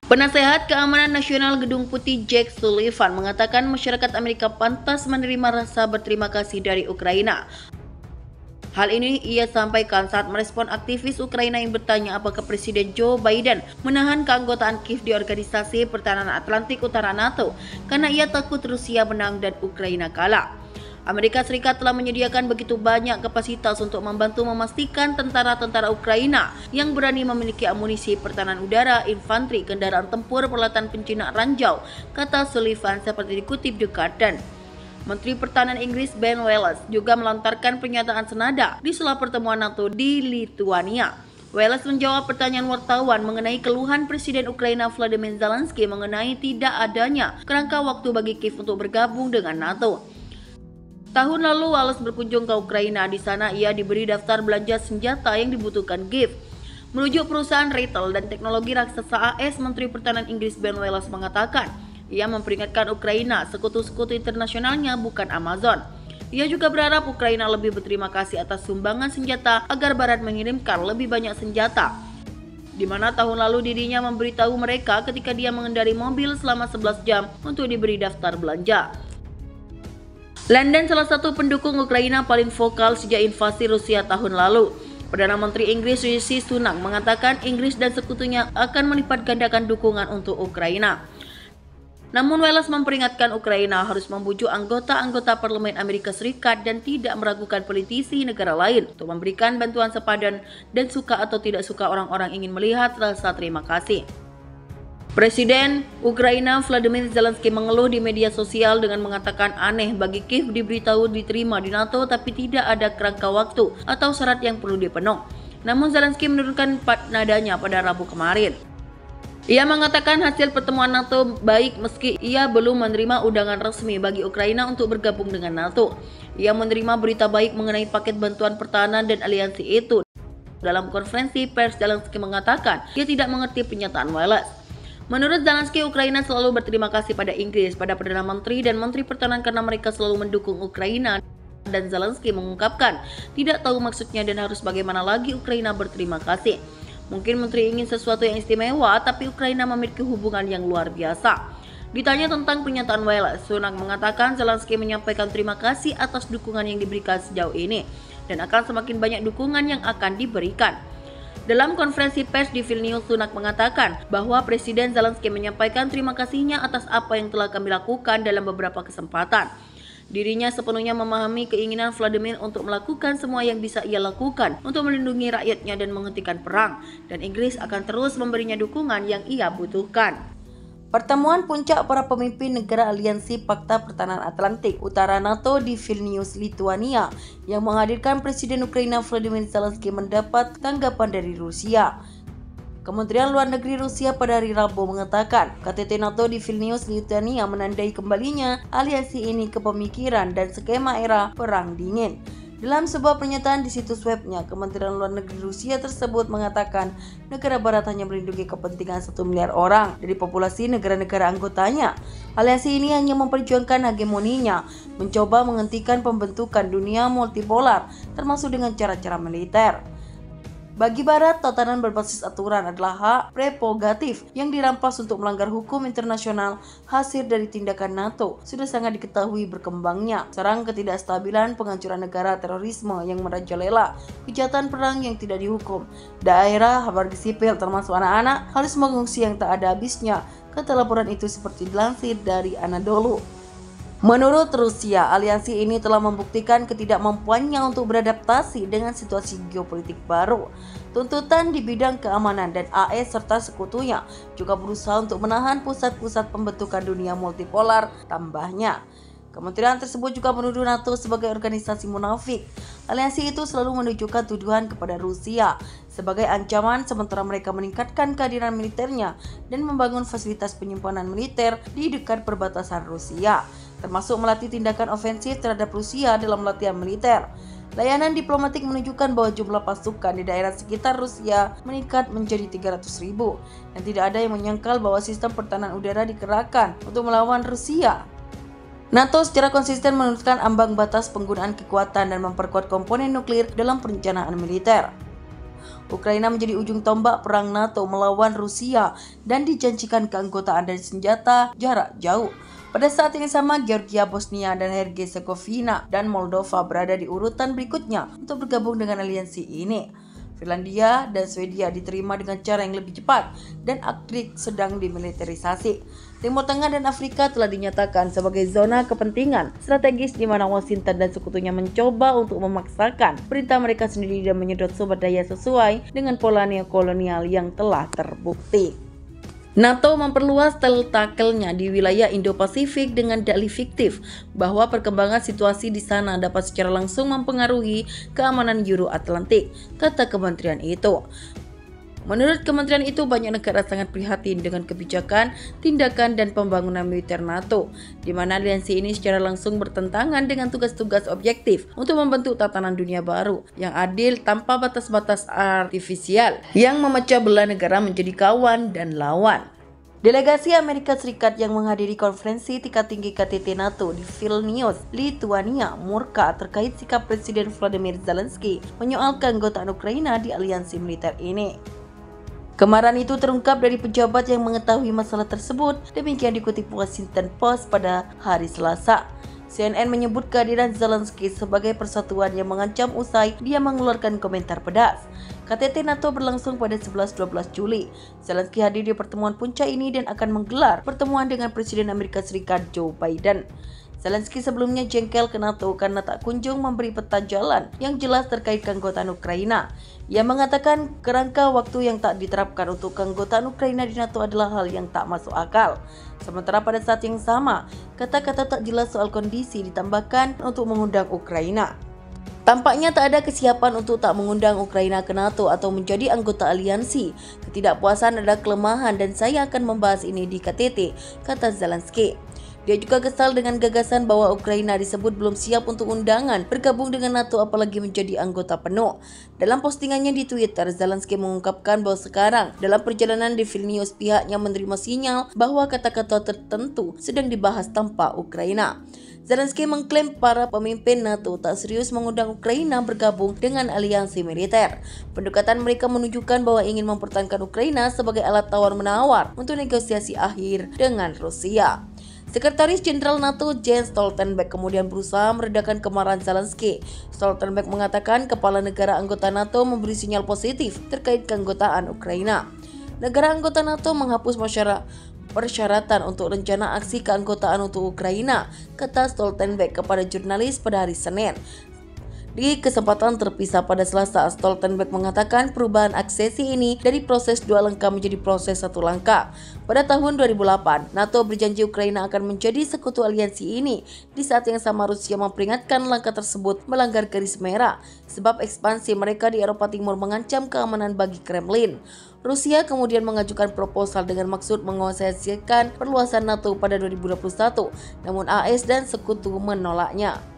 Penasehat Keamanan Nasional Gedung Putih Jake Sullivan mengatakan masyarakat Amerika pantas menerima rasa berterima kasih dari Ukraina. Hal ini ia sampaikan saat merespon aktivis Ukraina yang bertanya apakah Presiden Joe Biden menahan keanggotaan Kiev di Organisasi Pertahanan Atlantik Utara NATO karena ia takut Rusia menang dan Ukraina kalah. Amerika Serikat telah menyediakan begitu banyak kapasitas untuk membantu memastikan tentara-tentara Ukraina yang berani memiliki amunisi pertahanan udara, infanteri, kendaraan tempur, peralatan pencinak ranjau, kata Sullivan seperti dikutip The Guardian. Menteri Pertahanan Inggris Ben Wallace juga melontarkan pernyataan senada di sela pertemuan NATO di Lithuania. Wallace menjawab pertanyaan wartawan mengenai keluhan Presiden Ukraina Volodymyr Zelensky mengenai tidak adanya kerangka waktu bagi Kiev untuk bergabung dengan NATO. Tahun lalu Wallace berkunjung ke Ukraina. Di sana ia diberi daftar belanja senjata yang dibutuhkan Kiev. Merujuk perusahaan retail dan teknologi raksasa AS, Menteri Pertahanan Inggris Ben Wallace mengatakan, ia memperingatkan Ukraina, sekutu-sekutu internasionalnya bukan Amazon. Ia juga berharap Ukraina lebih berterima kasih atas sumbangan senjata agar Barat mengirimkan lebih banyak senjata. Di mana tahun lalu dirinya memberitahu mereka ketika dia mengendari mobil selama 11 jam untuk diberi daftar belanja. London salah satu pendukung Ukraina paling vokal sejak invasi Rusia tahun lalu. Perdana Menteri Inggris Rishi Sunak mengatakan Inggris dan sekutunya akan melipat gandakan dukungan untuk Ukraina. Namun Wallace memperingatkan Ukraina harus membujuk anggota-anggota parlemen Amerika Serikat dan tidak meragukan politisi negara lain untuk memberikan bantuan sepadan dan suka atau tidak suka orang-orang ingin melihat rasa terima kasih. Presiden Ukraina Volodymyr Zelensky mengeluh di media sosial dengan mengatakan aneh bagi Kiev diberitahu diterima di NATO tapi tidak ada kerangka waktu atau syarat yang perlu dipenuhi. Namun Zelensky menurunkan nadanya pada Rabu kemarin. Ia mengatakan hasil pertemuan NATO baik meski ia belum menerima undangan resmi bagi Ukraina untuk bergabung dengan NATO. Ia menerima berita baik mengenai paket bantuan pertahanan dan aliansi itu. Dalam konferensi pers, Zelensky mengatakan dia tidak mengerti pernyataan Wallace. Menurut Zelensky, Ukraina selalu berterima kasih pada Inggris, pada Perdana Menteri dan Menteri Pertahanan karena mereka selalu mendukung Ukraina. Dan Zelensky mengungkapkan tidak tahu maksudnya dan harus bagaimana lagi Ukraina berterima kasih. Mungkin Menteri ingin sesuatu yang istimewa, tapi Ukraina memiliki hubungan yang luar biasa. Ditanya tentang pernyataan Wallace, Sunak mengatakan Zelensky menyampaikan terima kasih atas dukungan yang diberikan sejauh ini dan akan semakin banyak dukungan yang akan diberikan. Dalam konferensi pers di Vilnius, Sunak mengatakan bahwa Presiden Zelensky menyampaikan terima kasihnya atas apa yang telah kami lakukan dalam beberapa kesempatan. Dirinya sepenuhnya memahami keinginan Vladimir untuk melakukan semua yang bisa ia lakukan untuk melindungi rakyatnya dan menghentikan perang, dan Inggris akan terus memberinya dukungan yang ia butuhkan. Pertemuan puncak para pemimpin negara aliansi Fakta Pertahanan Atlantik Utara NATO di Vilnius, Lithuania yang menghadirkan Presiden Ukraina Volodymyr Zelensky mendapat tanggapan dari Rusia. Kementerian Luar Negeri Rusia pada hari Rabu mengatakan KTT NATO di Vilnius, Lithuania menandai kembalinya aliansi ini ke pemikiran dan skema era Perang Dingin. Dalam sebuah pernyataan di situs webnya, Kementerian Luar Negeri Rusia tersebut mengatakan negara barat hanya melindungi kepentingan 1 miliar orang dari populasi negara-negara anggotanya. Aliansi ini hanya memperjuangkan hegemoninya, mencoba menghentikan pembentukan dunia multipolar, termasuk dengan cara-cara militer. Bagi Barat, tatanan berbasis aturan adalah hak prerogatif yang dirampas untuk melanggar hukum internasional. Hasil dari tindakan NATO sudah sangat diketahui berkembangnya serang ketidakstabilan, penghancuran negara, terorisme yang merajalela, kejahatan perang yang tidak dihukum. Daerah warga sipil termasuk anak-anak harus mengungsi yang tak ada habisnya, kata laporan itu seperti dilansir dari Anadolu. Menurut Rusia, aliansi ini telah membuktikan ketidakmampuannya untuk beradaptasi dengan situasi geopolitik baru. Tuntutan di bidang keamanan dan AS serta sekutunya juga berusaha untuk menahan pusat-pusat pembentukan dunia multipolar, tambahnya. Kementerian tersebut juga menuduh NATO sebagai organisasi munafik. Aliansi itu selalu menunjukkan tuduhan kepada Rusia sebagai ancaman sementara mereka meningkatkan kehadiran militernya dan membangun fasilitas penyimpanan militer di dekat perbatasan Rusia, termasuk melatih tindakan ofensif terhadap Rusia dalam latihan militer. Layanan diplomatik menunjukkan bahwa jumlah pasukan di daerah sekitar Rusia meningkat menjadi 300.000 dan tidak ada yang menyangkal bahwa sistem pertahanan udara dikerahkan untuk melawan Rusia. NATO secara konsisten menurunkan ambang batas penggunaan kekuatan dan memperkuat komponen nuklir dalam perencanaan militer. Ukraina menjadi ujung tombak perang NATO melawan Rusia dan dijanjikan keanggotaan dari senjata jarak jauh. Pada saat yang sama, Georgia, Bosnia, dan Herzegovina, dan Moldova berada di urutan berikutnya untuk bergabung dengan aliansi ini. Finlandia dan Swedia diterima dengan cara yang lebih cepat dan Arktik sedang dimiliterisasi. Timur Tengah dan Afrika telah dinyatakan sebagai zona kepentingan strategis di mana Washington dan sekutunya mencoba untuk memaksakan perintah mereka sendiri dan menyedot sumber daya sesuai dengan pola neokolonial yang telah terbukti. NATO memperluas tentakelnya di wilayah Indo-Pasifik dengan dalih fiktif bahwa perkembangan situasi di sana dapat secara langsung mempengaruhi keamanan Euro-Atlantik, kata kementerian itu. Menurut kementerian itu, banyak negara sangat prihatin dengan kebijakan, tindakan, dan pembangunan militer NATO, di mana aliansi ini secara langsung bertentangan dengan tugas-tugas objektif untuk membentuk tatanan dunia baru yang adil tanpa batas-batas artifisial yang memecah belah negara menjadi kawan dan lawan. Delegasi Amerika Serikat yang menghadiri konferensi tingkat tinggi KTT NATO di Vilnius, Lithuania, murka terkait sikap Presiden Volodymyr Zelensky menyoal keanggotaan Ukraina di aliansi militer ini. Kemarahan itu terungkap dari pejabat yang mengetahui masalah tersebut, demikian dikutip Washington Post pada hari Selasa. CNN menyebut kehadiran Zelensky sebagai persatuan yang mengancam usai dia mengeluarkan komentar pedas. KTT NATO berlangsung pada 11-12 Juli. Zelensky hadir di pertemuan puncak ini dan akan menggelar pertemuan dengan Presiden Amerika Serikat Joe Biden. Zelensky sebelumnya jengkel ke NATO karena tak kunjung memberi peta jalan yang jelas terkait keanggotaan Ukraina. Ia mengatakan kerangka waktu yang tak diterapkan untuk keanggotaan Ukraina di NATO adalah hal yang tak masuk akal. Sementara pada saat yang sama, kata-kata tak jelas soal kondisi ditambahkan untuk mengundang Ukraina. Tampaknya tak ada kesiapan untuk tak mengundang Ukraina ke NATO atau menjadi anggota aliansi. Ketidakpuasan adalah kelemahan dan saya akan membahas ini di KTT, kata Zelensky. Dia juga kesal dengan gagasan bahwa Ukraina disebut belum siap untuk undangan bergabung dengan NATO apalagi menjadi anggota penuh. Dalam postingannya di Twitter, Zelensky mengungkapkan bahwa sekarang dalam perjalanan di Vilnius pihaknya menerima sinyal bahwa kata-kata tertentu sedang dibahas tanpa Ukraina. Zelensky mengklaim para pemimpin NATO tak serius mengundang Ukraina bergabung dengan aliansi militer. Pendekatan mereka menunjukkan bahwa ingin mempertahankan Ukraina sebagai alat tawar-menawar untuk negosiasi akhir dengan Rusia. Sekretaris Jenderal NATO Jens Stoltenberg kemudian berusaha meredakan kemarahan Zelensky. Stoltenberg mengatakan kepala negara anggota NATO memberi sinyal positif terkait keanggotaan Ukraina. Negara anggota NATO menghapus persyaratan untuk rencana aksi keanggotaan untuk Ukraina, kata Stoltenberg kepada jurnalis pada hari Senin. Di kesempatan terpisah pada Selasa, Stoltenberg mengatakan perubahan aksesi ini dari proses 2 langkah menjadi proses 1 langkah. Pada tahun 2008, NATO berjanji Ukraina akan menjadi sekutu aliansi ini. Di saat yang sama, Rusia memperingatkan langkah tersebut melanggar garis merah, sebab ekspansi mereka di Eropa Timur mengancam keamanan bagi Kremlin. Rusia kemudian mengajukan proposal dengan maksud menegosiasikan perluasan NATO pada 2021, namun AS dan sekutu menolaknya.